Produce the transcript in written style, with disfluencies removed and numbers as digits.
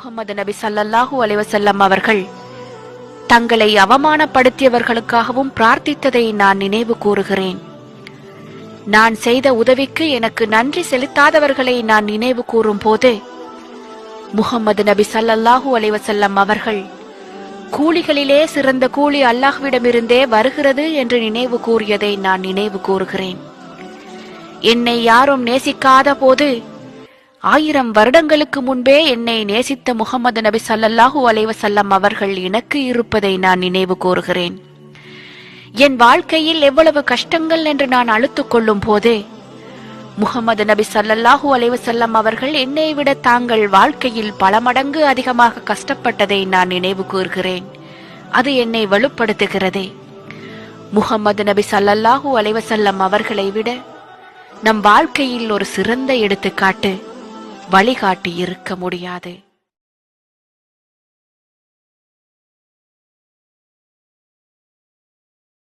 முஹம்மது நபி ஸல்லல்லாஹு அலைஹி வஸல்லம் அவர்கள் தங்களை அவமானப்படுத்தியவர்களுக்காகவும் பிரார்த்தித்ததை நான் நினைவு கூறுகிறேன். நான் செய்த உதவிக்கு எனக்கு நன்றி செலுத்தாதவர்களை நான் நினைவு கூறும் போது முஹம்மது நபி ஸல்லல்லாஹு அலைஹி வஸல்லம் அவர்கள் கூலிகளிலே சிறந்த கூலி அல்லாஹ்விடமிருந்தே வருகிறது என்று நினைவு கூறியதை நான் நினைவு கூறுகிறேன். என்னை யாரும் நேசிக்காத போது 1000 வருடங்களுக்கு முன்பே என்னை நேசித்த முஹம்மது நபி ஸல்லல்லாஹு அலைஹி வஸல்லம் அவர்கள் எனக்கு இருப்பதை நான் நினைவு கூறுகிறேன். என் வாழ்க்கையில் எவ்வளவு கஷ்டங்கள் என்று நான் அழுத்துக் கொள்ளும் போது முஹம்மது நபி ஸல்லல்லாஹு அலைஹி வஸல்லம் அவர்கள் என்னை விட தாங்கள் வாழ்க்கையில் பல மடங்கு அதிகமாக கஷ்டப்பட்டதை நான் நினைவு கூறுகிறேன். அது என்னை வலுப்படுத்துகிறது. முஹம்மது நபி ஸல்லல்லாஹு அலைஹி வஸல்லம் அவர்களை விட நம் வாழ்க்கையில் ஒரு சிறந்த எடுத்துக்காட்டு வழிகாட்டி இருக்க முடியாது.